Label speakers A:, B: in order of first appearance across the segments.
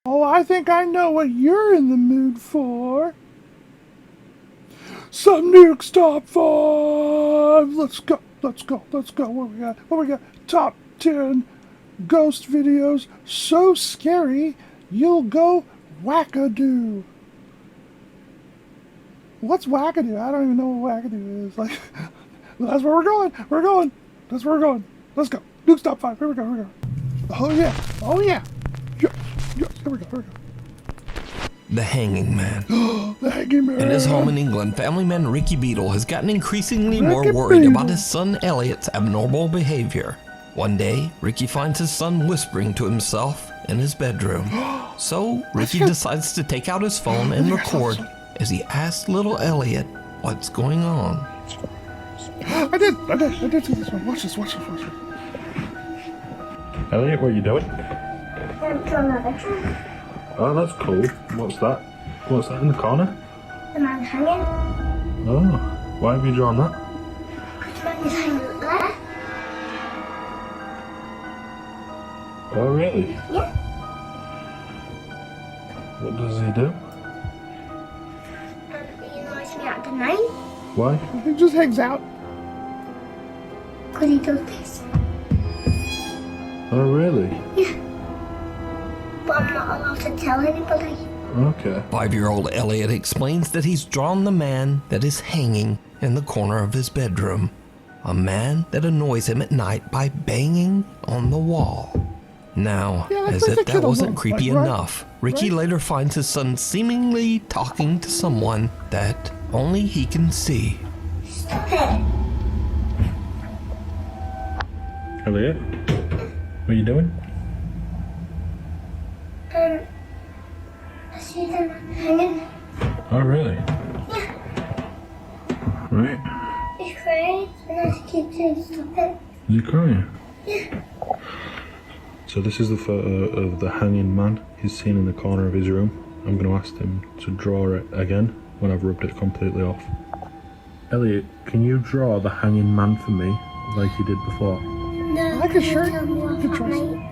A: Oh, I think I know what you're in the mood for. Some nukes top 5. Let's go. Let's go. Let's go. What we got? What we got? Top 10 ghost videos so scary you'll go Wack-A-Doo. What's Wack-A-Doo? I don't even know what Wack-A-Doo is. Like, that's where we're going. We're going. That's where we're going. Let's go. Nukes top 5. Here we go. Here we go. Oh yeah. Oh yeah. Yes. Yes. Here we go. Here we go.
B: The Hanging Man.
A: The Hanging Man.
B: In his home in England, family man Ricky Beadle has gotten increasingly more worried about his son Elliot's abnormal behavior. One day, Ricky finds his son whispering to himself in his bedroom. So, Ricky decides to take out his phone and record as he asks little Elliot what's going on.
A: I did see this one. Watch this.
C: Elliot, what are you doing?
D: I'm drawing a bedroom.
C: Oh, that's cool. What's that? What's that in the corner?
D: The man hanging.
C: Oh, why have you drawn that?
D: The man is hanging there.
C: Oh, really?
D: Yeah.
C: What does he do?
D: He annoys me at the night.
C: Why?
A: He just hangs out.
D: Because he does this.
C: Oh, really?
D: Yeah. But I'm not allowed to tell anybody.
C: Okay.
B: 5-year-old Elliot explains that he's drawn the man that is hanging in the corner of his bedroom. A man that annoys him at night by banging on the wall. Now, as if that wasn't creepy enough, Ricky later finds his son seemingly talking to someone that only he can see.
D: Stop it.
C: Elliot, what are you doing?
D: I see the man hanging.
C: Oh, really?
D: Yeah.
C: Right.
D: He's crying and I keep saying stop it.
C: Is he crying?
D: Yeah.
C: So this is the photo of the hanging man he's seen in the corner of his room. I'm going to ask him to draw it again when I've rubbed it completely off. Elliot, can you draw the hanging man for me like you did before?
D: No,
A: I can sure.
D: tell me off
A: You can
D: at
A: trust.
D: night.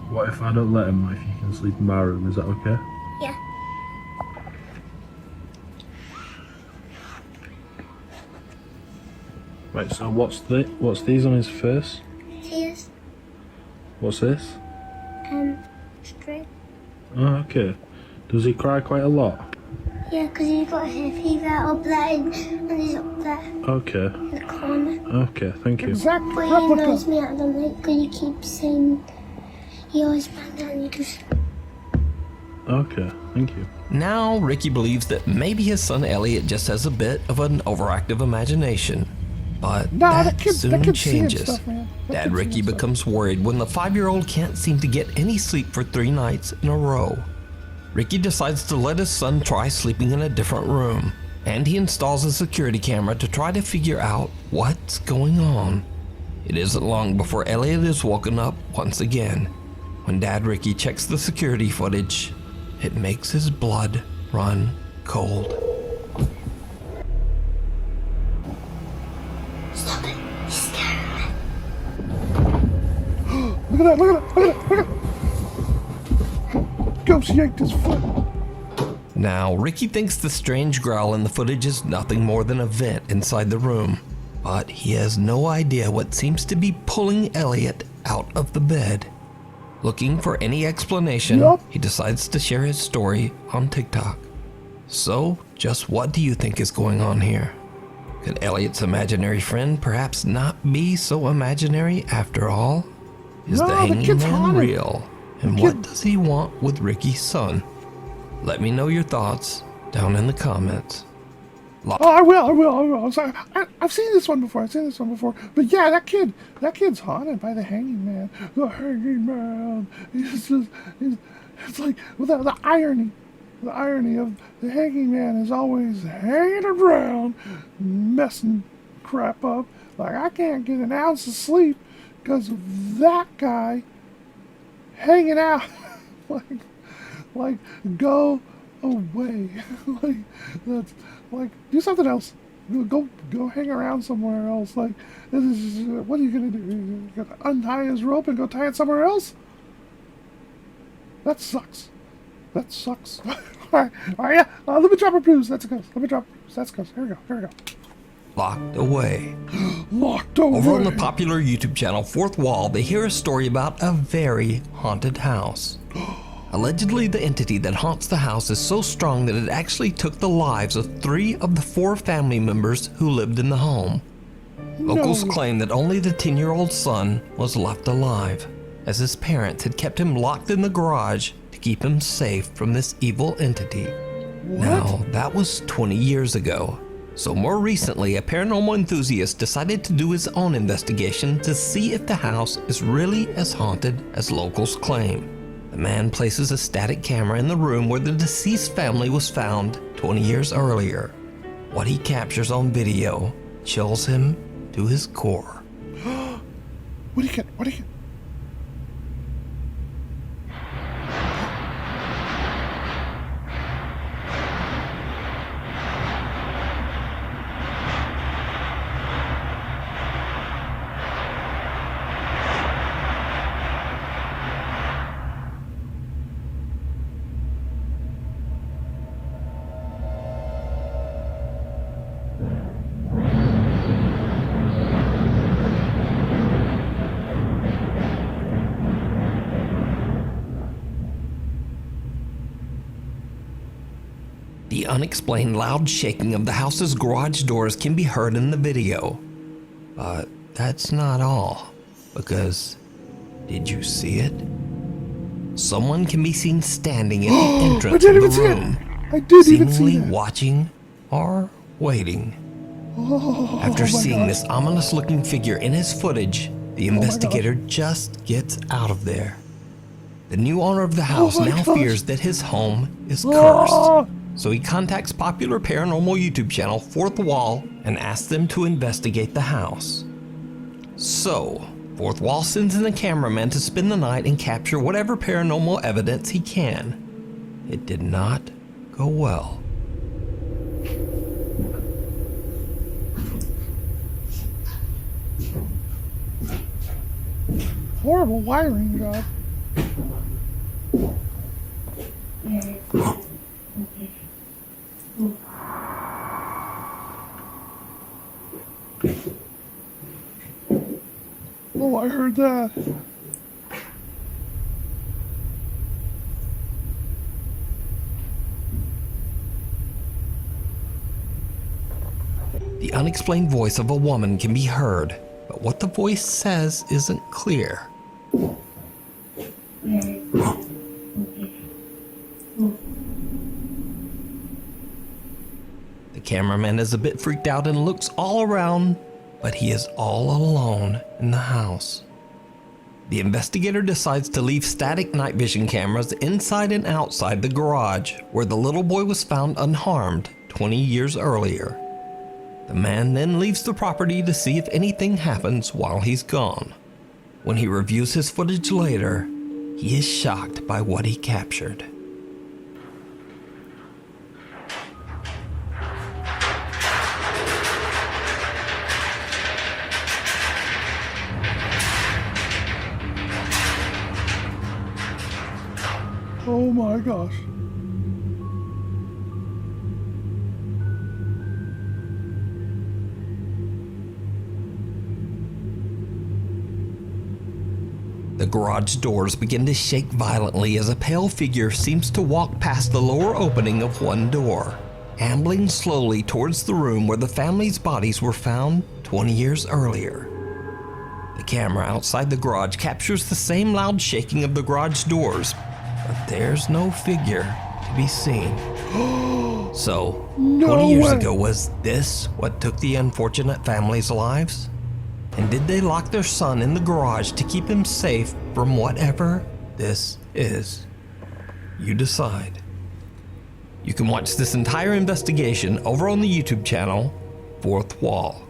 C: What if I don't let him, if you can sleep in my room, is that okay?
D: Yeah.
C: Right, so what's these on his face?
D: Tears.
C: What's this?
D: String.
C: Oh, okay. Does he cry quite a lot?
D: Yeah, because he's got hay fever up there and he's up there
C: Okay.
D: in the corner.
C: Okay, thank you.
A: Exact
D: But he annoys
A: replica.
D: me at the night because he keeps saying he always bangs and he just...
C: Okay, thank you.
B: Now, Ricky believes that maybe his son Elliot just has a bit of an overactive imagination. But
A: Nah,
B: that
A: the kid's
B: soon
A: seeing
B: changes.
A: stuff, man. That
B: Dad
A: kid's
B: Ricky
A: seeing stuff.
B: becomes worried when the 5-year-old can't seem to get any sleep for 3 nights in a row. Ricky decides to let his son try sleeping in a different room, and he installs a security camera to try to figure out what's going on. It isn't long before Elliot is woken up once again. When Dad Ricky checks the security footage, it makes his blood run cold.
D: Stop it. He's scaring me.
A: Look at that. Ghost yanked his foot.
B: Now, Ricky thinks the strange growl in the footage is nothing more than a vent inside the room, but he has no idea what seems to be pulling Elliot out of the bed. Looking for any explanation, he decides to share his story on TikTok. So, just what do you think is going on here? Could Elliot's imaginary friend perhaps not be so imaginary after all? Is
A: No,
B: the
A: the
B: hanging
A: kid's
B: man
A: haunted.
B: real? And what does he want with Ricky's son? Let me know your thoughts down in the comments.
A: Oh, I will. I'm sorry. I've seen this one before. But yeah, that kid's haunted by the hanging man. The hanging man. It's like, well, the irony of the hanging man is always hanging around, messing crap up. Like, I can't get an ounce of sleep because of that guy hanging out. like, go away. That's like, do something else. Go hang around somewhere else. Like, this is, what are you gonna do? You gonna untie his rope and go tie it somewhere else? That sucks. That sucks. Alright, yeah. Let me drop a bruise. That's a ghost. Let me drop a bruise. That's a ghost. Here we go.
B: Locked away.
A: Locked away.
B: Over on the popular YouTube channel Fourth Wall, they hear a story about a very haunted house. Allegedly, the entity that haunts the house is so strong that it actually took the lives of 3 of the 4 family members who lived in the home. Locals claim that only the 10-year-old son was left alive, as his parents had kept him locked in the garage to keep him safe from this evil entity.
A: What?
B: Now, that was 20 years ago. So more recently, a paranormal enthusiast decided to do his own investigation to see if the house is really as haunted as locals claim. The man places a static camera in the room where the deceased family was found 20 years earlier. What he captures on video chills him to his core.
A: What do you get?
B: The unexplained loud shaking of the house's garage doors can be heard in the video. But that's not all, because did you see it? Someone can be seen standing at the entrance of the room,
A: I didn't even see
B: seemingly
A: that.
B: watching or waiting. After seeing this ominous-looking figure in his footage, the investigator just gets out of there. The new owner of the house now fears that his home is cursed. So he contacts popular paranormal YouTube channel Fourth Wall and asks them to investigate the house. So, Fourth Wall sends in a cameraman to spend the night and capture whatever paranormal evidence he can. It did not go well.
A: Horrible wiring job. Oh, I heard that.
B: The unexplained voice of a woman can be heard, but what the voice says isn't clear. The cameraman is a bit freaked out and looks all around, but he is all alone in the house. The investigator decides to leave static night vision cameras inside and outside the garage where the little boy was found unharmed 20 years earlier. The man then leaves the property to see if anything happens while he's gone. When he reviews his footage later, he is shocked by what he captured.
A: Oh my gosh.
B: The garage doors begin to shake violently as a pale figure seems to walk past the lower opening of one door, ambling slowly towards the room where the family's bodies were found 20 years earlier. The camera outside the garage captures the same loud shaking of the garage doors, but there's no figure to be seen. So, 20 years ago, was this what took the unfortunate family's lives? And did they lock their son in the garage to keep him safe from whatever this is? You decide. You can watch this entire investigation over on the YouTube channel, Fourth Wall.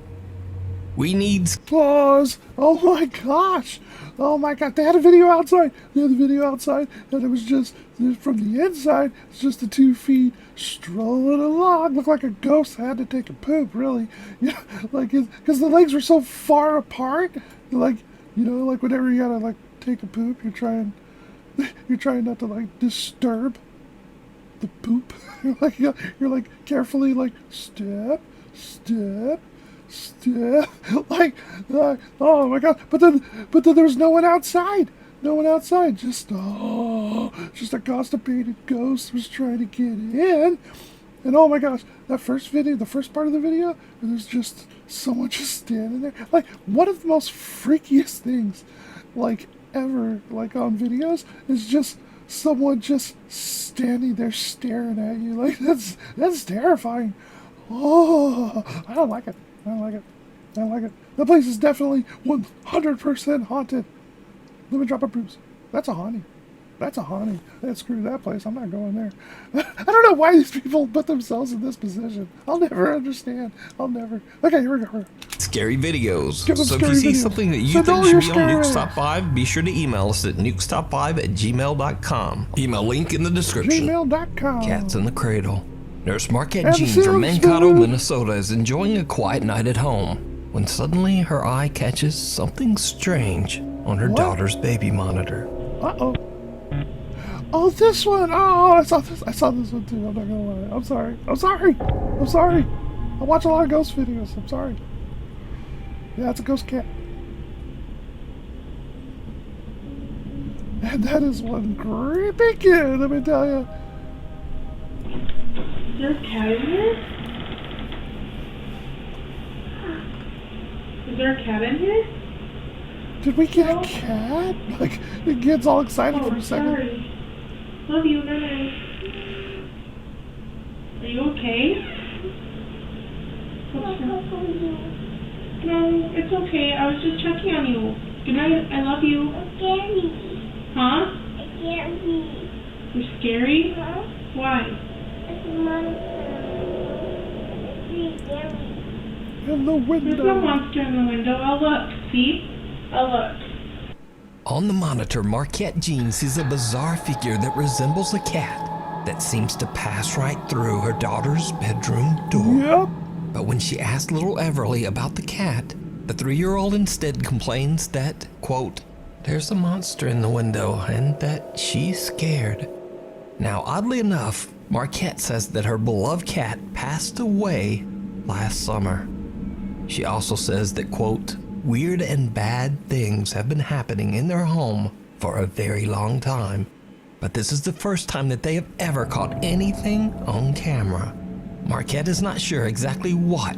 B: We need
A: Pause. Oh my gosh. Oh my god. They had a video outside. And it was just from the inside. It's just the 2 feet strolling along. Looked like a ghost had to take a poop, really. You know, like, because the legs were so far apart. Like, you know, like whenever you gotta like take a poop, you're trying not to like disturb the poop. You're like carefully like step, step, step. Oh my god! But then there was no one outside. No one outside. Just a constipated ghost was trying to get in. And oh my gosh, that first video, the first part of the video, there's just someone just standing there. Like, one of the most freakiest things, like, ever, like, on videos, is just someone just standing there staring at you. Like, that's terrifying. Oh, I don't like it. I don't like it. I don't like it. The place is definitely 100% haunted. Let me drop a bruise. That's a haunting. That's a haunting. Screw that place. I'm not going there. I don't know why these people put themselves in this position. I'll never understand. I'll never. Okay, here we go.
B: Scary videos.
A: Give them
B: So if you
A: scary
B: see
A: videos.
B: something that you
A: Send
B: think
A: all
B: should
A: your
B: be on
A: scary-
B: Nukes Top 5, be sure to email us at nukestop5@gmail.com. Email link in the description.
A: Gmail.com.
B: Cats in the Cradle. Nurse Marquette
A: And
B: Jean
A: the
B: from
A: Sims
B: Mankato,
A: food.
B: Minnesota is enjoying a quiet night at home when suddenly her eye catches something strange on her
A: What?
B: daughter's baby monitor.
A: Uh-oh. Oh, this one. Oh, I saw this. I saw this one too. I'm not gonna lie. I'm sorry. I'm sorry. I'm sorry. I watch a lot of ghost videos. I'm sorry. Yeah, it's a ghost cat. And that is one creepy kid, let me tell you.
E: Is there a cat in here? Is there a cat in here?
A: Did we get a cat? Like, the kid's all excited for a second.
E: Sorry. Love you, night. Are you okay? What's wrong? No, it's okay. I was just checking on you. Good night. I love you. Huh? You're scary? Why?
A: In the
E: There's no
A: window.
E: monster in the window. I'll look. See? I'll look.
B: On the monitor, Marquette Jean sees a bizarre figure that resembles a cat that seems to pass right through her daughter's bedroom door.
A: Yep.
B: But when she asks little Everly about the cat, the 3-year-old instead complains that, quote, there's a monster in the window and that she's scared. Now, oddly enough, Marquette says that her beloved cat passed away last summer. She also says that, quote, weird and bad things have been happening in their home for a very long time, but this is the first time that they have ever caught anything on camera. Marquette is not sure exactly what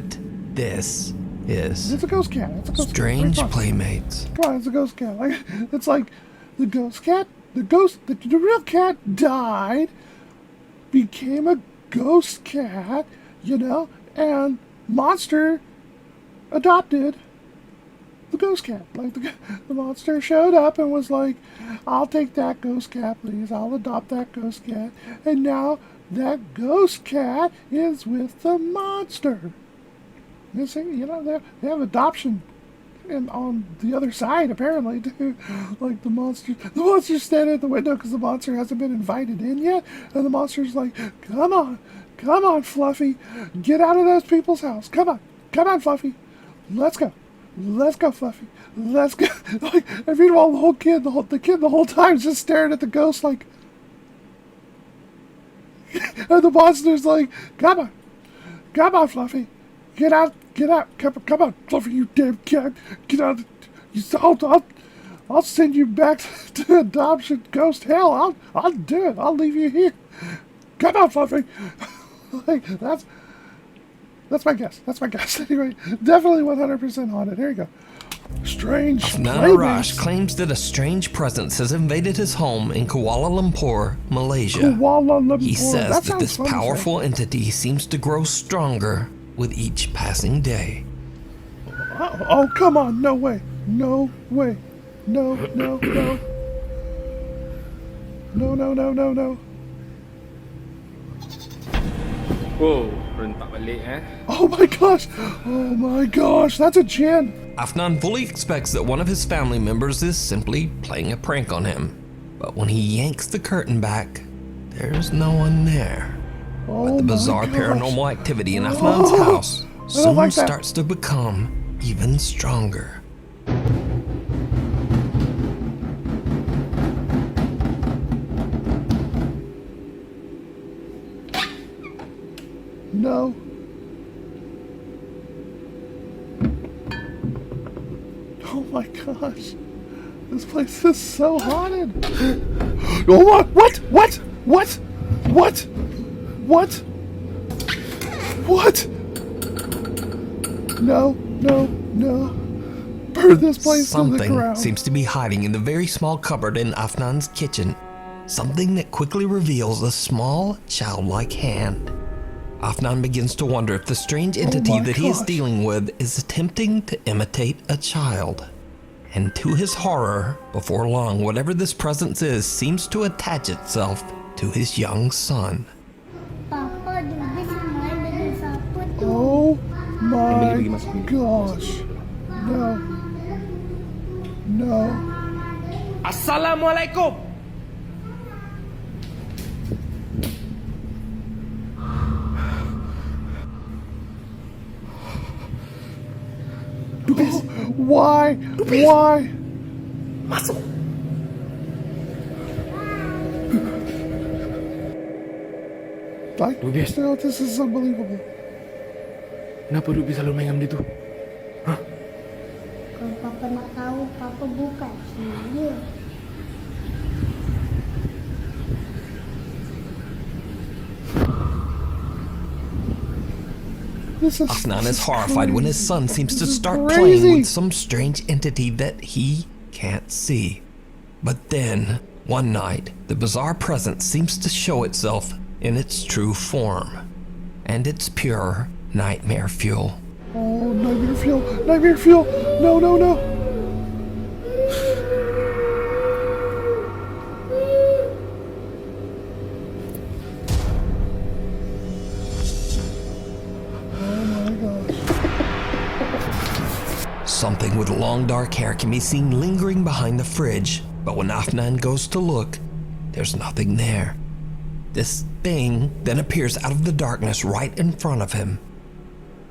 B: this is.
A: It's a ghost cat. It's a ghost
B: Strange
A: cat.
B: playmates.
A: Come on, it's a ghost cat. Like, it's like the ghost cat, the real cat died, became a ghost cat, you know, and monster adopted the ghost cat. Like, the monster showed up and was like, I'll take that ghost cat, please. I'll adopt that ghost cat. And now that ghost cat is with the monster. You see, you know, they have adoption and on the other side, apparently, too. Like, the monster's standing at the window because the monster hasn't been invited in yet. And the monster's like, come on, Fluffy. Get out of those people's house. Come on, Fluffy. Let's go, Fluffy. Let's go. Like, and meanwhile, the kid the whole time is just staring at the ghost like, and the monster's like, come on, Fluffy. Get out. Come on, Fluffy, you damn cat. Get out. I'll send you back to adoption ghost hell. I'll do it. I'll leave you here. Come on, Fluffy. Like, that's my guess. Anyway, definitely 100% haunted. Here you go. Strange
B: Nana Rush claims that a strange presence has invaded his home in Kuala Lumpur, Malaysia.
A: Kuala Lumpur.
B: He says that
A: sounds
B: this
A: fun to say.
B: powerful entity seems to grow stronger with each passing day.
A: Oh, come on. No way. No. No.
F: Wow, rentak balik eh.
A: Oh my gosh. That's a Jin.
B: Afnan fully expects that one of his family members is simply playing a prank on him. But when he yanks the curtain back, there's no one there.
A: Oh
B: But the bizarre
A: my gosh.
B: paranormal activity in Afnan's house soon
A: like that.
B: starts to become even stronger.
A: no. Oh my gosh. This place is so haunted. Oh, what? What? What? What? What? What? What? No, no, no. Burn this place to the
B: Something
A: ground.
B: seems to be hiding in the very small cupboard in Afnan's kitchen. Something that quickly reveals a small, childlike hand. Afnan begins to wonder if the strange entity that he is
A: gosh.
B: dealing with is attempting to imitate a child. And to his horror, before long, whatever this presence is seems to attach itself to his young son.
D: Papa, duduk main dengan siapa tu?
A: Oh my
F: pergi masuk dulu.
A: gosh. No. No.
F: Assalamualaikum.
A: Why? Why?
F: Masuk. Dubis.
A: No, this is unbelievable.
F: Kenapa Dubi selalu main dengan dia tu?
D: Kalau Papa nak tahu, Papa bukan dia.
B: Afnan is horrified when his son seems to
A: This is
B: start
A: crazy.
B: playing with some strange entity that he can't see. But then, one night, the bizarre presence seems to show itself in its true form. And it's pure nightmare fuel.
A: Oh, nightmare fuel! Nightmare fuel! No, no, no! Oh my gosh.
B: Something with long dark hair can be seen lingering behind the fridge, but when Afnan goes to look, there's nothing there. This thing then appears out of the darkness right in front of him.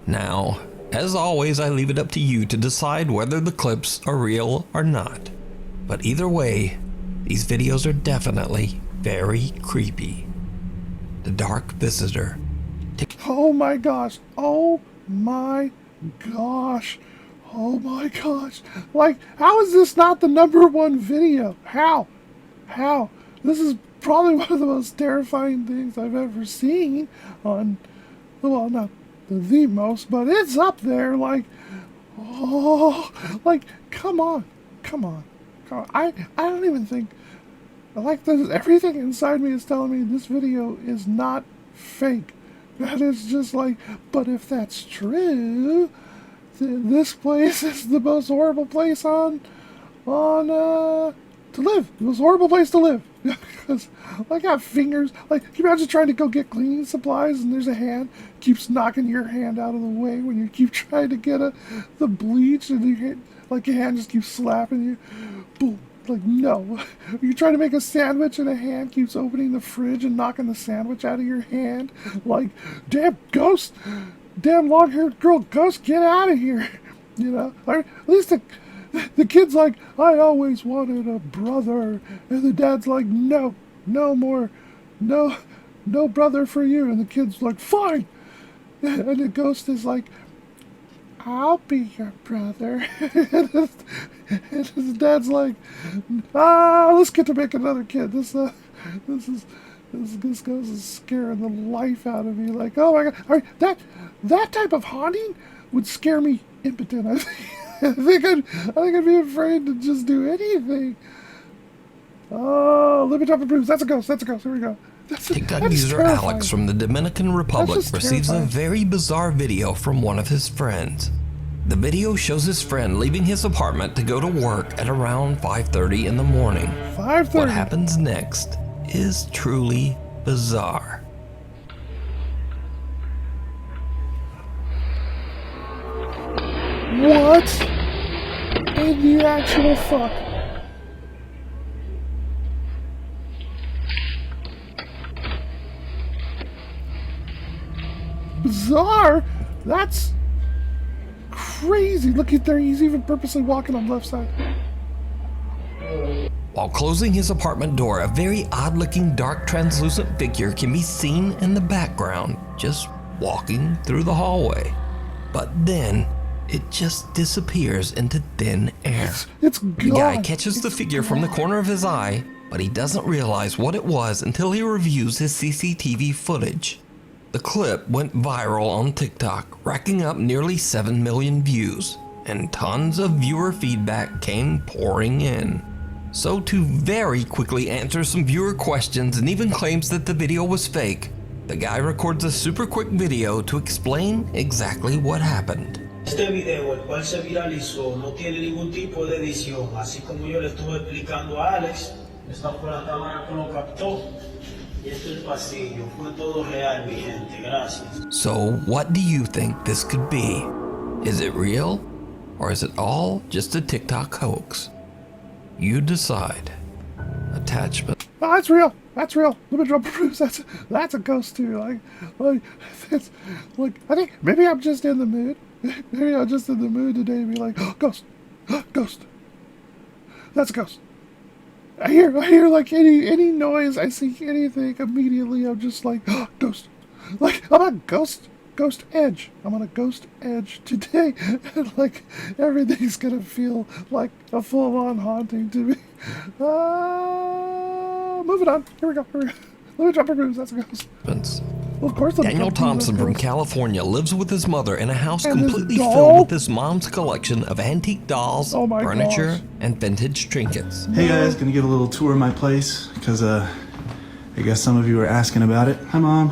B: Now, as always, I leave it up to you to decide whether the clips are real or not. But either way, these videos are definitely very creepy. The Dark Visitor.
A: Oh my gosh. Oh my gosh. Oh my gosh. Like, how is this not the #1 video? How? How? This is probably one of the most terrifying things I've ever seen on, well, not the most, but it's up there. Like, oh, like, come on. Come on. Come on. I don't even think, like, this, everything inside me is telling me this video is not fake. That is just like, but if that's true, this place is the most horrible place to live. The most horrible place to live. Because I got fingers. Like, can you imagine trying to go get cleaning supplies and there's a hand keeps knocking your hand out of the way when you keep trying to get the bleach and your hand just keeps slapping you. Boom. Like, no. You're trying to make a sandwich and a hand keeps opening the fridge and knocking the sandwich out of your hand. Like, damn ghost. Damn long-haired girl ghost, get out of here. You know? Or at least the kid's like, I always wanted a brother. And the dad's like, no more. No brother for you. And the kid's like, fine. And the ghost is like, I'll be your brother. And his dad's like, let's get to make another kid. This ghost is scaring the life out of me. Like, oh my god, all right, that type of haunting would scare me impotent. I think I'd be afraid to just do anything. Oh, let me drop the bruise. That's a ghost. Here we go.
B: TikTok
A: That's
B: user
A: terrifying.
B: Alex from the Dominican Republic
A: just
B: receives a
A: terrifying.
B: very bizarre video from one of his friends. The video shows his friend leaving his apartment to go to work at around 5:30 in the morning.
A: 5:30.
B: What happens next is truly bizarre.
A: What in the actual fuck? Bizarre? That's crazy. Look at there, he's even purposely walking on the left side.
B: While closing his apartment door, a very odd-looking dark translucent figure can be seen in the background, just walking through the hallway. But then it just disappears into thin air.
A: It's
B: The
A: gone.
B: guy catches the figure from the corner of his eye, but he doesn't realize what it was until he reviews his CCTV footage. The clip went viral on TikTok, racking up nearly 7 million views, and tons of viewer feedback came pouring in. So to very quickly answer some viewer questions and even claims that the video was fake, the guy records a super quick video to explain exactly what happened.
G: Este video, el cual se viralizó, no tiene ningún tipo de edición, así como yo le estuve explicando a Alex, esta fue la cámara que lo captó, y este es el pasillo, fue todo real, mi gente, gracias.
B: So what do you think this could be? Is it real? Or is it all just a TikTok hoax? You decide. Attachment.
A: Oh, that's real. That's real. Let me drop Bruce. That's a ghost too. It's like I think maybe I'm just in the mood. Maybe I'm just in the mood today to be like, oh, ghost, ghost. That's a ghost. I hear like any noise. I see anything immediately. I'm just like, oh, ghost. Like I'm a ghost edge. I'm on a ghost edge today, and like everything's gonna feel like a full-on haunting to me. Moving on. Here we go. Let me drop a bruise. That's a ghost. Well, of course.
B: Daniel Thompson from California lives with his mother in a house
A: And his
B: completely
A: doll?
B: filled with his mom's collection of antique dolls,
A: Oh my
B: furniture,
A: gosh.
B: and vintage trinkets.
H: Hey guys, gonna give a little tour of my place because I guess some of you were asking about it. Hi Mom.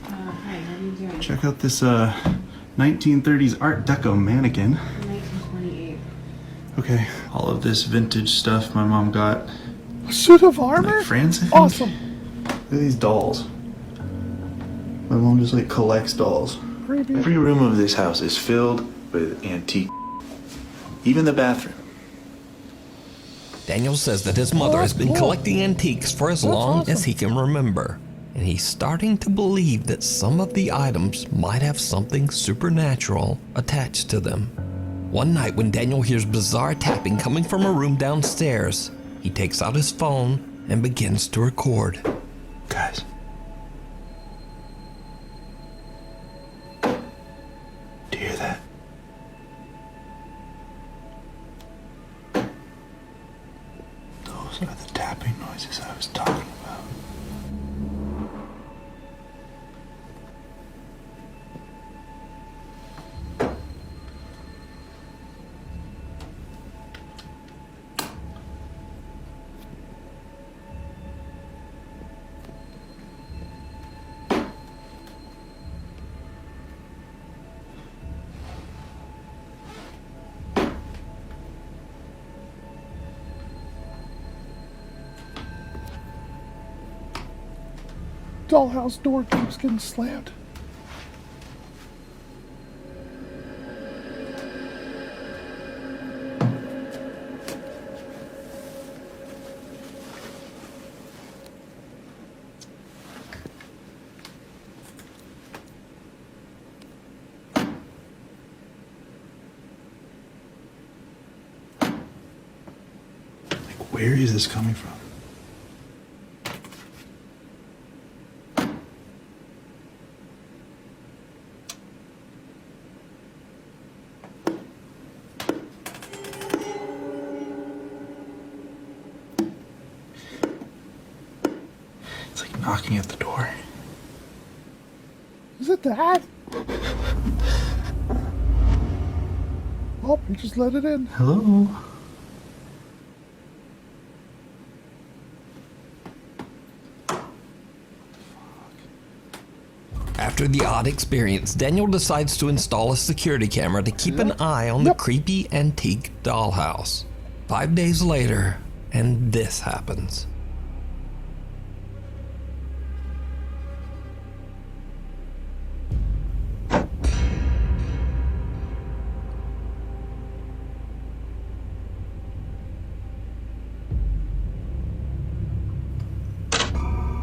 E: Hi, how are you doing?
H: Check out this 1930s Art Deco mannequin.
E: 1928.
H: Okay, all of this vintage stuff my mom got.
A: A suit of armor.
H: Like France, I think?
A: Awesome.
H: Look at these dolls. My mom just like collects dolls.
A: Creepy.
H: Every room of this house is filled with antique. Even the bathroom.
B: Daniel says that his mother has been
A: cool.
B: collecting antiques for as
A: That's
B: long
A: awesome.
B: as he can remember, and he's starting to believe that some of the items might have something supernatural attached to them. One night when Daniel hears bizarre tapping coming from a room downstairs, he takes out his phone and begins to record.
H: Guys. Do you hear that? Those are the tapping noises I was talking about.
A: Dollhouse door keeps getting slammed.
H: Like, where is this coming from? It's like knocking at the door.
A: Is it that? Oh, you just let it in.
H: Hello?
B: After the odd experience, Daniel decides to install a security camera to keep an eye on the creepy antique dollhouse. 5 days later, and this happens.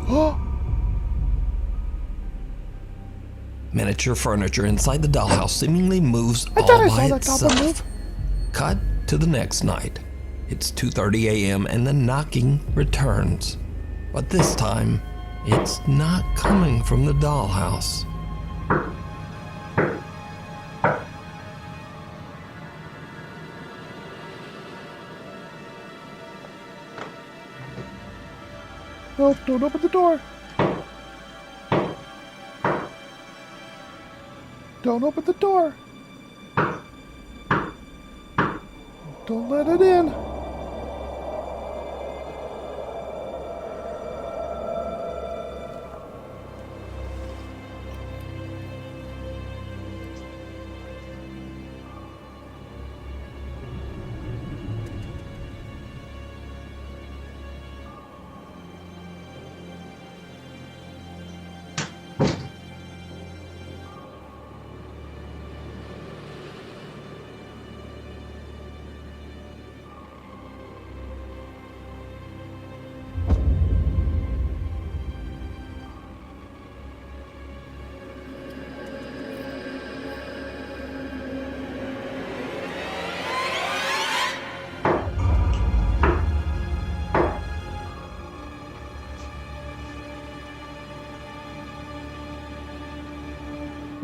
A: Oh,
B: Miniature furniture inside the dollhouse seemingly moves
A: I
B: all
A: thought I
B: by
A: saw that goblin
B: itself.
A: move.
B: Cut to the next night. It's 2:30 a.m. and the knocking returns. But this time, it's not coming from the dollhouse.
A: Oh, don't open the door. Don't open the door. Don't let it in.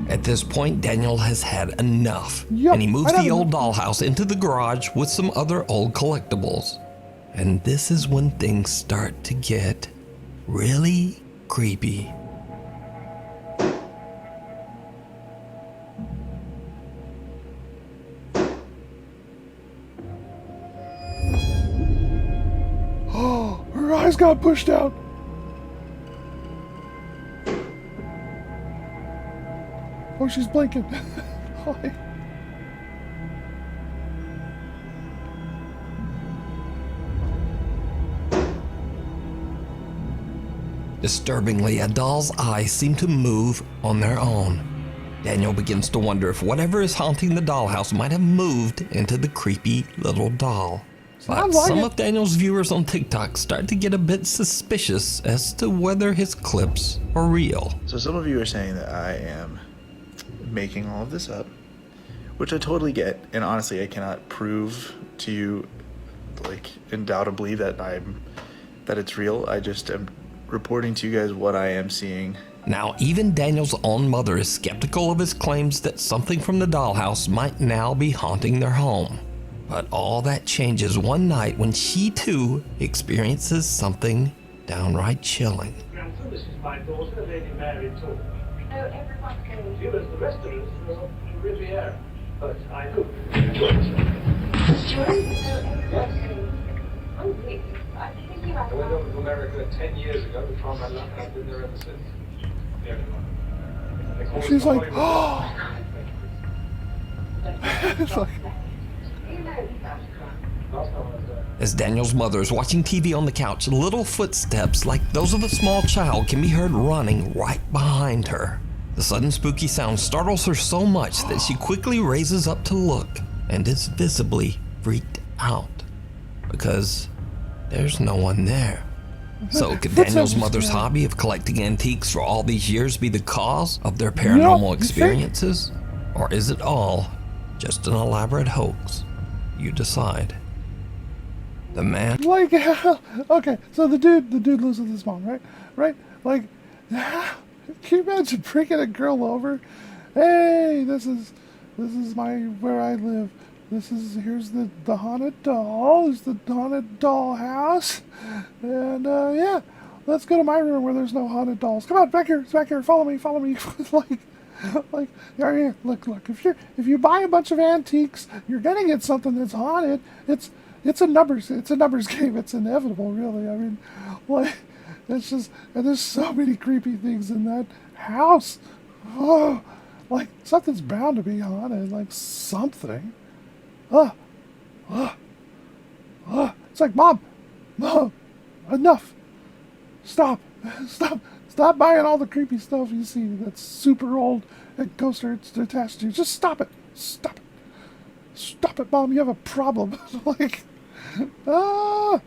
B: At this point, Daniel has had enough,
A: Yup,
B: and he moves
A: I have
B: the old
A: enough.
B: dollhouse into the garage with some other old collectibles. And this is when things start to get really creepy.
A: Oh, her eyes got pushed out. Oh, she's blinking. Hi.
B: Disturbingly, a doll's eyes seem to move on their own. Daniel begins to wonder if whatever is haunting the dollhouse might have moved into the creepy little doll. But
A: Sounds like
B: some
A: it.
B: of Daniel's viewers on TikTok start to get a bit suspicious as to whether his clips are real.
H: So some of you are saying that I am making all of this up, which I totally get, and honestly I cannot prove to you like undoubtedly that it's real. I just am reporting to you guys what I am seeing.
B: Now, even Daniel's own mother is skeptical of his claims that something from the dollhouse might now be haunting their home. But all that changes one night when she too experiences something downright chilling.
I: Grandson, this is my daughter, Lady Mary Talk.
D: Oh, everyone's going.
I: You, as the rest of us, are on Riviera. But I hope you enjoy yourself.
D: Sure. Oh, everyone's going. Oh, wait. I think you
I: I
D: have
I: went over to America 10 years ago to try my luck, and I've been there ever since. Everyone. They call
A: She's
I: it
A: like,
I: Hollywood.
A: It's like,
D: You know,
I: Last time I was there.
B: As Daniel's mother is watching TV on the couch, little footsteps like those of a small child can be heard running right behind her. The sudden spooky sound startles her so much that she quickly raises up to look and is visibly freaked out because there's no one there. So could Daniel's mother's hobby of collecting antiques for all these years be the cause of their paranormal
A: you think?
B: experiences? Or is it all just an elaborate hoax? You decide. The man
A: like, okay, so the dude lives with his mom, right? Right? Like, can you imagine bringing a girl over? Hey, this is where I live. Here's the haunted doll. There's the haunted doll house. And, yeah, let's go to my room where there's no haunted dolls. Come on, back here, follow me. like, here, look, if you buy a bunch of antiques, you're gonna get something that's haunted. It's a numbers game. It's inevitable, really. I mean, like, it's just, and there's so many creepy things in that house. Oh, like, something's bound to be haunted, like something. It's like, Mom, enough. Stop buying all the creepy stuff you see that's super old and ghosts are attached to you. Just stop it, Mom. You have a problem. Like, let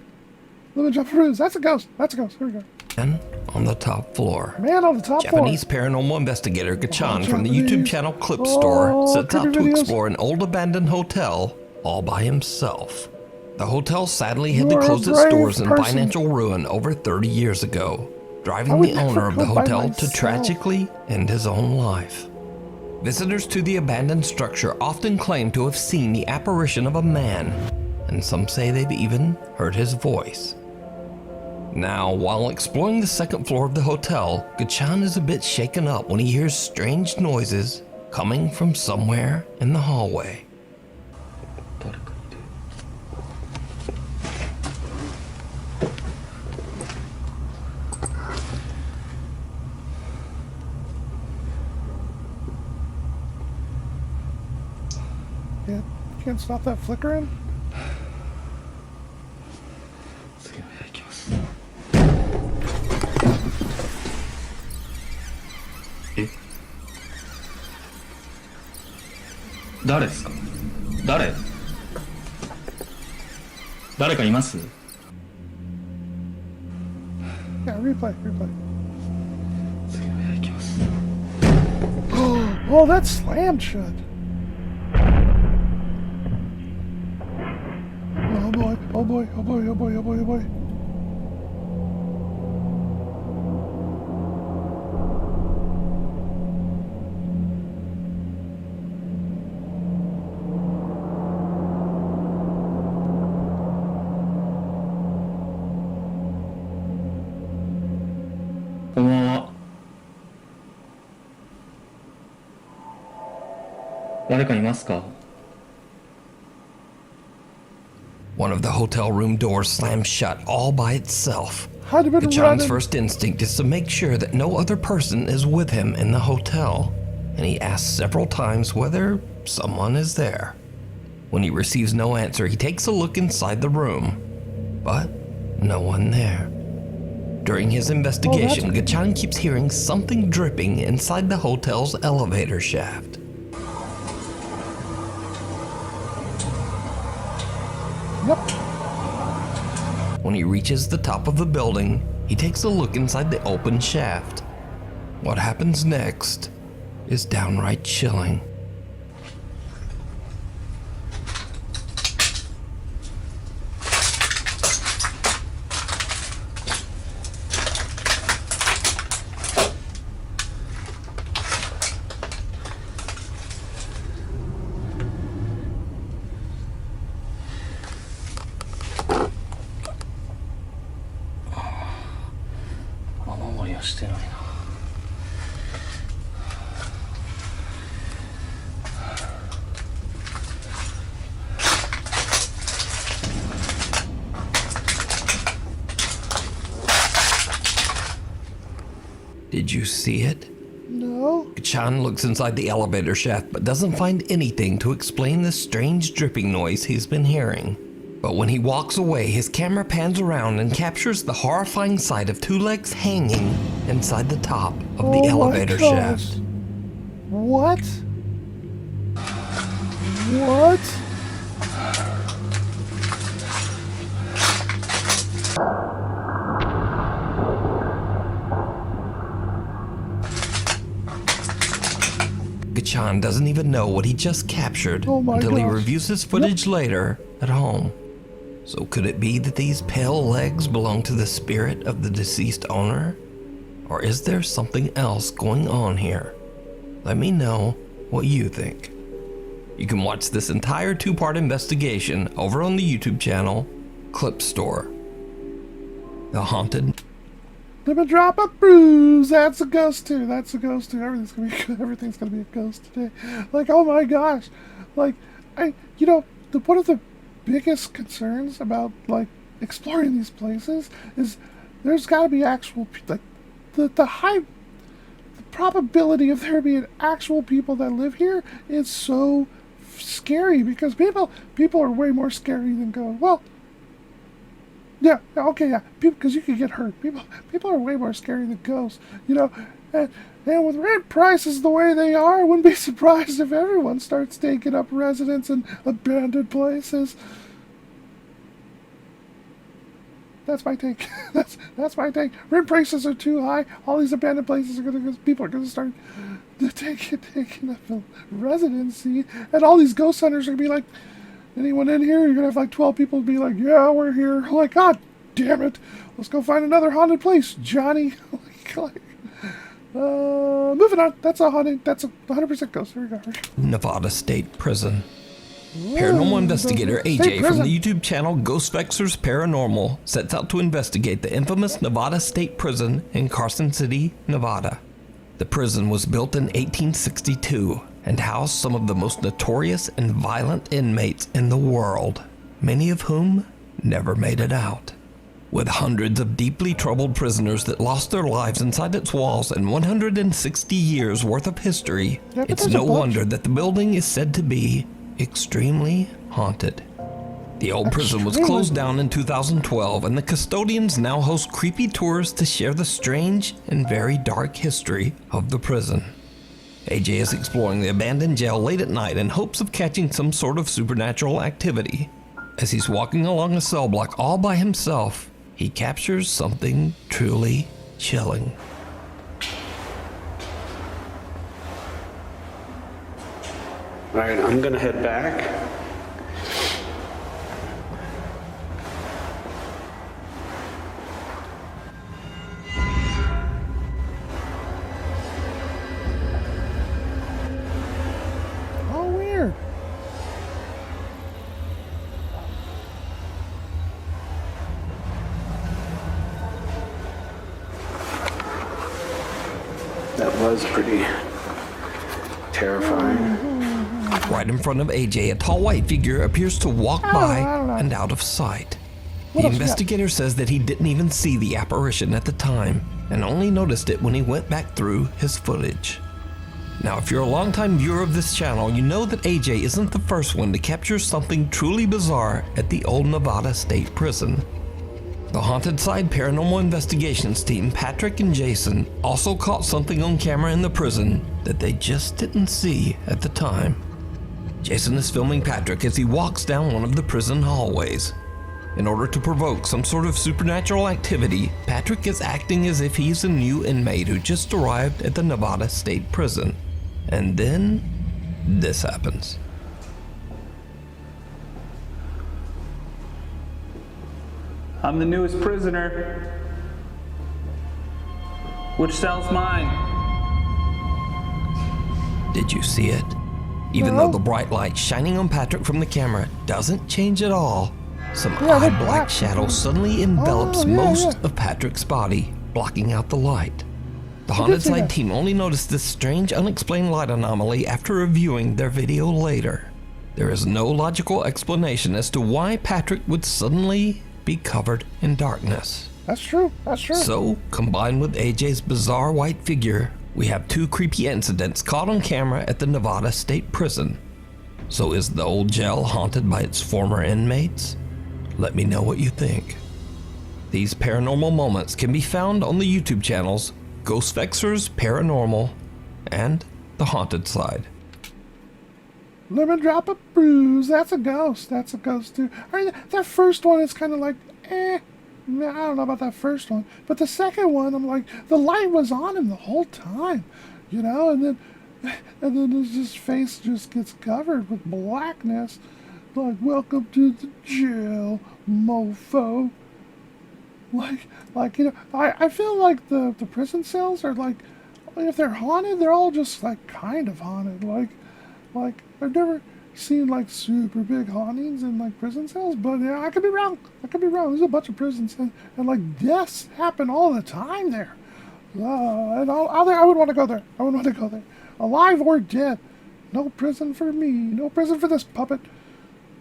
A: me jump through this. That's a ghost. Here we go.
B: on the top floor.
A: Man on the top
B: Japanese
A: floor.
B: paranormal investigator Gachan from the
A: Japanese.
B: YouTube channel Clip Store sets out
A: creepy
B: to
A: videos.
B: explore an old abandoned hotel all by himself. The hotel sadly had to
A: You are a
B: close its
A: brave
B: doors in
A: person.
B: financial ruin over 30 years ago. driving
A: would
B: the
A: never
B: owner of the
A: go by
B: hotel to
A: myself.
B: tragically end his own life. Visitors to the abandoned structure often claim to have seen the apparition of a man, and some say they've even heard his voice. Now, while exploring the second floor of the hotel, Gachan is a bit shaken up when he hears strange noises coming from somewhere in the hallway.
A: Yeah, can't stop that flickering?
F: 次の部屋行きます。え？誰ですか？誰かいます？
A: Yeah, replay.
F: 次の部屋行きます。
A: Oh, that's slammed shut. Oh boy.
B: One of the hotel room doors slams shut all by itself.
A: Had to be
B: Gachan's
A: running.
B: first instinct is to make sure that no other person is with him in the hotel, and he asks several times whether someone is there. When he receives no answer, he takes a look inside the room, but no one there. During his investigation, Gachan keeps hearing something dripping inside the hotel's elevator shaft.
A: Yep.
B: When he reaches the top of the building, he takes a look inside the open shaft. What happens next is downright chilling. Did you see it?
A: No.
B: Gachan looks inside the elevator shaft but doesn't find anything to explain the strange dripping noise he's been hearing. But when he walks away, his camera pans around and captures the horrifying sight of two legs hanging inside the top of the elevator shaft.
A: What?
B: Gachan doesn't even know what he just captured until he reviews his footage later at home. So could it be that these pale legs belong to the spirit of the deceased owner? Or is there something else going on here? Let me know what you think. You can watch this entire 2-part investigation over on the YouTube channel, Clip Store. The Haunted.
A: Let me drop a bruise. That's a ghost too. Everything's gonna be a ghost today. Like, oh my gosh. Like, one of the biggest concerns about like exploring these places is there's got to be actual like the probability of there being actual people that live here is so scary because people are way more scary than going, well, yeah, okay, yeah, because you could get hurt. People are way more scary than ghosts, and with rent prices the way they are, I wouldn't be surprised if everyone starts taking up residence in abandoned places. That's my take. That's my take. Rent prices are too high. All these abandoned places people are gonna start taking up a residency, and all these ghost hunters are gonna be like, anyone in here? You're gonna have like 12 people be like, yeah, we're here. Like, God, damn it. Let's go find another haunted place, Johnny. Moving on. That's a haunted. That's a 100% ghost. Here we go.
B: Nevada State Prison. Paranormal investigator
A: State
B: AJ from
A: prison.
B: the YouTube channel Ghost Vexers Paranormal sets out to investigate the infamous Nevada State Prison in Carson City, Nevada. The prison was built in 1862 and housed some of the most notorious and violent inmates in the world, many of whom never made it out. With hundreds of deeply troubled prisoners that lost their lives inside its walls and 160 years worth of history,
A: Yeah, but
B: it's
A: there's a
B: no
A: bunch.
B: wonder that the building is said to be extremely haunted. The old prison was
A: Extremely.
B: closed down in 2012, and the custodians now host creepy tours to share the strange and very dark history of the prison. AJ is exploring the abandoned jail late at night in hopes of catching some sort of supernatural activity. As he's walking along a cell block all by himself, he captures something truly chilling.
J: All right, I'm gonna head back.
A: Oh, weird.
J: That was pretty terrifying.
B: Right in front of AJ, a tall white figure appears to walk by
A: I don't know.
B: and out of sight.
A: What
B: The
A: else we got?
B: investigator says that he didn't even see the apparition at the time and only noticed it when he went back through his footage. Now, if you're a longtime viewer of this channel, you know that AJ isn't the first one to capture something truly bizarre at the old Nevada State Prison. The Haunted Side Paranormal Investigations team, Patrick and Jason, also caught something on camera in the prison that they just didn't see at the time. Jason is filming Patrick as he walks down one of the prison hallways. In order to provoke some sort of supernatural activity, Patrick is acting as if he's a new inmate who just arrived at the Nevada State Prison. And then, this happens.
K: I'm the newest prisoner. Which cell's mine?
B: Did you see it? Even though the bright light shining on Patrick from the camera doesn't change at all, some
A: Yeah, they're
B: odd black
A: black.
B: shadow suddenly envelops
A: Oh, yeah,
B: most
A: yeah.
B: of Patrick's body, blocking out the light. The
A: did
B: Haunted
A: see
B: Side
A: that.
B: team only noticed this strange, unexplained light anomaly after reviewing their video later. There is no logical explanation as to why Patrick would suddenly be covered in darkness.
A: That's true. That's true.
B: So, combined with AJ's bizarre white figure, we have two creepy incidents caught on camera at the Nevada State Prison. So is the old jail haunted by its former inmates? Let me know what you think. These paranormal moments can be found on the YouTube channels Ghost Vexers Paranormal and The Haunted Side.
A: Lemon drop a bruise. That's a ghost. That's a ghost too. I mean, that first one is kind of like, I don't know about that first one, but the second one, I'm like, the light was on him the whole time, you know, and then his face just gets covered with blackness, like, welcome to the jail, mofo. Like you know, I feel like the prison cells are like, if they're haunted, they're all just like kind of haunted, like I've never seen like super big hauntings in like prison cells, but yeah, I could be wrong. There's a bunch of prisons and like deaths happen all the time there. And I would want to go there. Alive or dead. No prison for me. No prison for this puppet.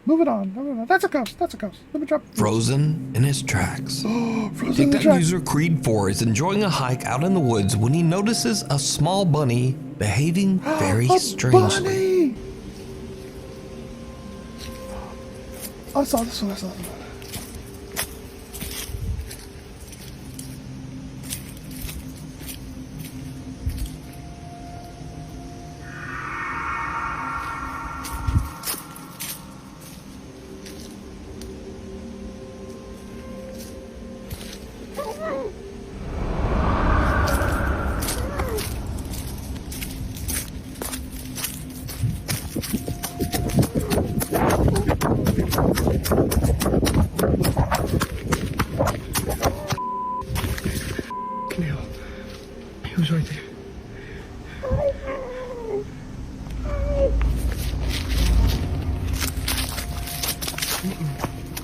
A: Moving on. That's a ghost. Let me drop.
B: Frozen in his tracks.
A: Frozen in the
B: TikTok
A: tracks.
B: user Creed4 is enjoying a hike out in the woods when he notices a small bunny behaving very
A: A
B: strangely.
A: bunny! I saw this one.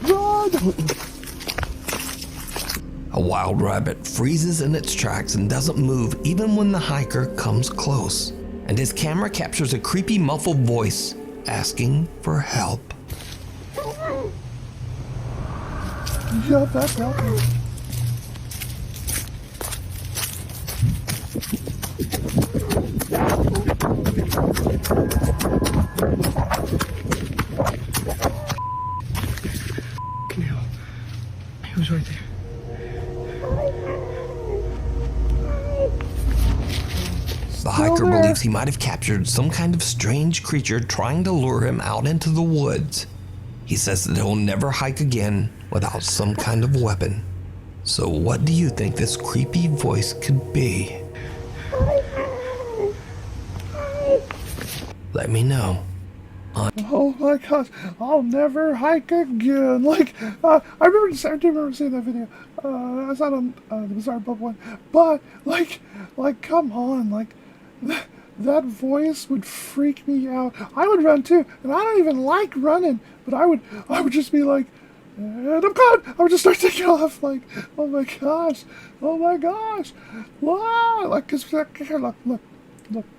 A: Run!
B: A wild rabbit freezes in its tracks and doesn't move even when the hiker comes close. And his camera captures a creepy muffled voice asking for help.
A: Yeah, that's helping. He was right there.
B: The hiker believes he might have captured some kind of strange creature trying to lure him out into the woods. He says that he'll never hike again without some kind of weapon. So what do you think this creepy voice could be? Let me know.
A: Oh my gosh, I'll never hike again. Like, I do remember seeing that video. I saw it on the Bizarre Bub one. But, like, come on, like, that voice would freak me out. I would run too, and I don't even like running, but I would just be like, and I'm gone. I would just start taking off, like, oh my gosh, wow, like, cause here, look,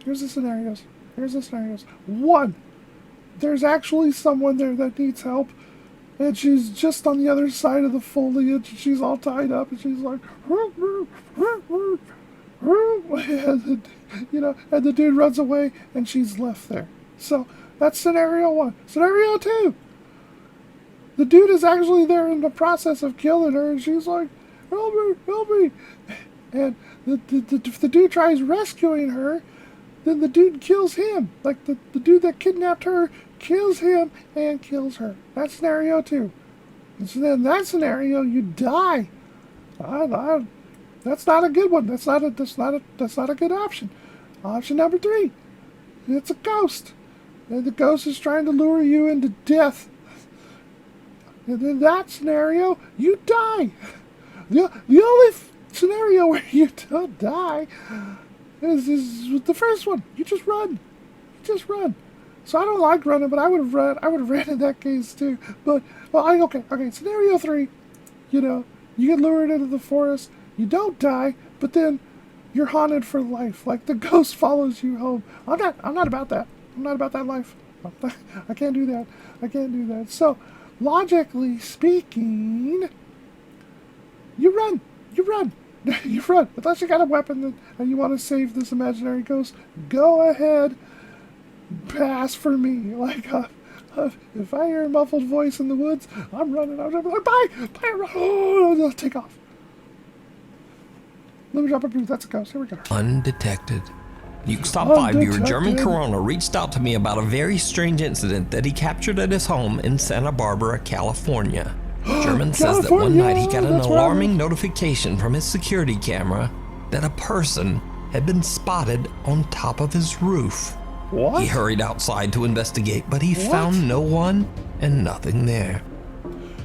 A: here's the scenarios. One, there's actually someone there that needs help, and she's just on the other side of the foliage, and she's all tied up, and she's like, and, and the dude runs away, and she's left there. So that's scenario one. Scenario two, the dude is actually there in the process of killing her, and she's like, help me. And if the dude tries rescuing her, then the dude kills him. Like, the dude that kidnapped her kills him and kills her. That's scenario two. And so then in that scenario, you die. That's not a good one. That's not a good option. Option number three, it's a ghost. And the ghost is trying to lure you into death. And in that scenario, you die. The only scenario where you don't die is the first one. You just run. So I don't like running, but I would have ran in that case too. But okay. Scenario three, you get lured into the forest. You don't die, but then you're haunted for life. Like, the ghost follows you home. I'm not about that. I'm not about that life. I can't do that. So, logically speaking, you run. Unless you got a weapon and you want to save this imaginary ghost, go ahead. Pass for me. Like, if I hear a muffled voice in the woods, I'm running. I'm like, bye, oh, take off. Let me drop a boot. That's a ghost. Here we go.
B: Undetected. Stop 5 viewer German Corona reached out to me about a very strange incident that he captured at his home in Santa Barbara, California. German says that one night he got an alarming notification from his security camera that a person had been spotted on top of his roof.
A: What?
B: He hurried outside to investigate, but he found no one and nothing there.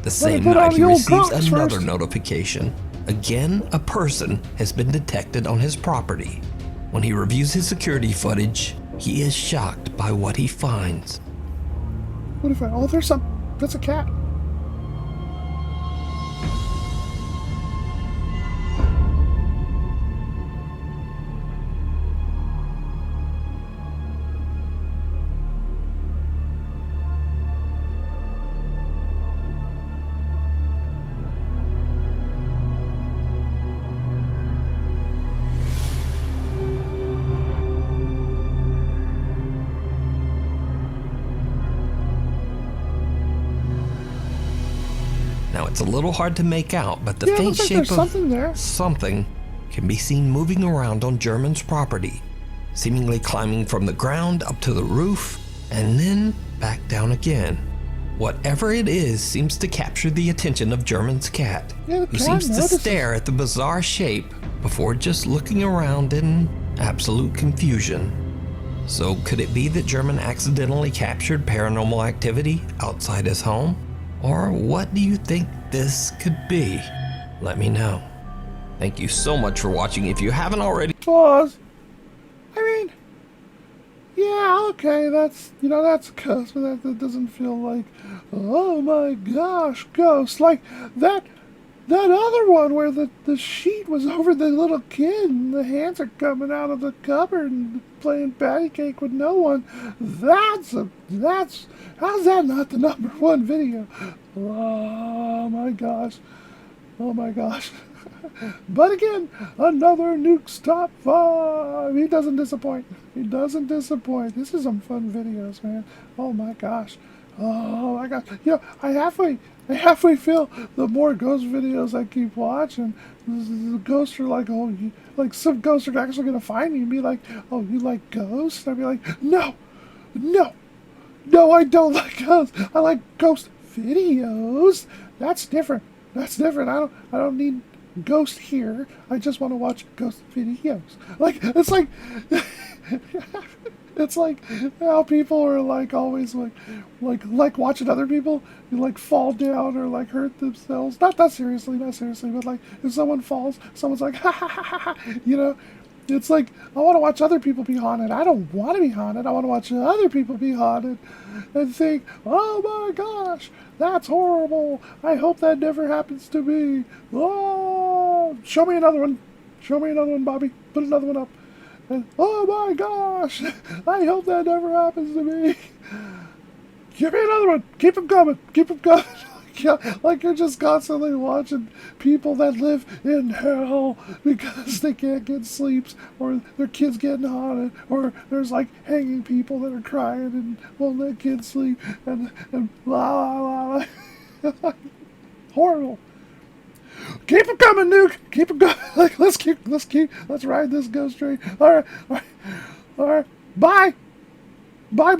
B: The same night he receives another notification. Again, a person has been detected on his property. When he reviews his security footage, he is shocked by what he finds.
A: What if that's a cat.
B: Now, it's a little hard to make out, but the faint shape of something can be seen moving around on German's property, seemingly climbing from the ground up to the roof and then back down again. Whatever it is seems to capture the attention of German's cat, who seems to stare at the bizarre shape before just looking around in absolute confusion. So could it be that German accidentally captured paranormal activity outside his home? Or what do you think this could be? Let me know. Thank you so much for watching. If you haven't already...
A: Pause. I mean, Yeah, okay, that's, that's a ghost, but that doesn't feel like, oh my gosh, ghost. Like that other one where the sheet was over the little kid and the hands are coming out of the cupboard and playing patty cake with no one. How's that not the #1 video? Oh my gosh. Oh my gosh. But again, another Nuke's Top 5. He doesn't disappoint. He doesn't disappoint. This is some fun videos, man. Oh my gosh. Oh my gosh. I halfway feel the more ghost videos I keep watching, the ghosts are like, like some ghosts are actually going to find me and be like, oh, you like ghosts? I'd be like, no, I don't like ghosts. I like ghost videos. That's different. I don't need ghost here. I just want to watch ghost videos. Like, it's like, it's like how people are like always like watching other people like fall down or like hurt themselves. Not seriously, but like if someone falls, someone's like, ha ha ha ha ha. It's like, I want to watch other people be haunted. I don't want to be haunted. I want to watch other people be haunted and think, oh my gosh, that's horrible. I hope that never happens to me. Oh, show me another one. Show me another one, Bobby. Put another one up. And, oh my gosh, I hope that never happens to me. Give me another one. Keep them coming. Keep them coming. Like you're just constantly watching people that live in hell because they can't get sleeps, or their kids getting haunted, or there's like hanging people that are crying and won't let kids sleep, and blah blah blah. Horrible. Keep them coming, Nuke. Keep them going. Like let's ride this ghost train. All right. Bye. Bye.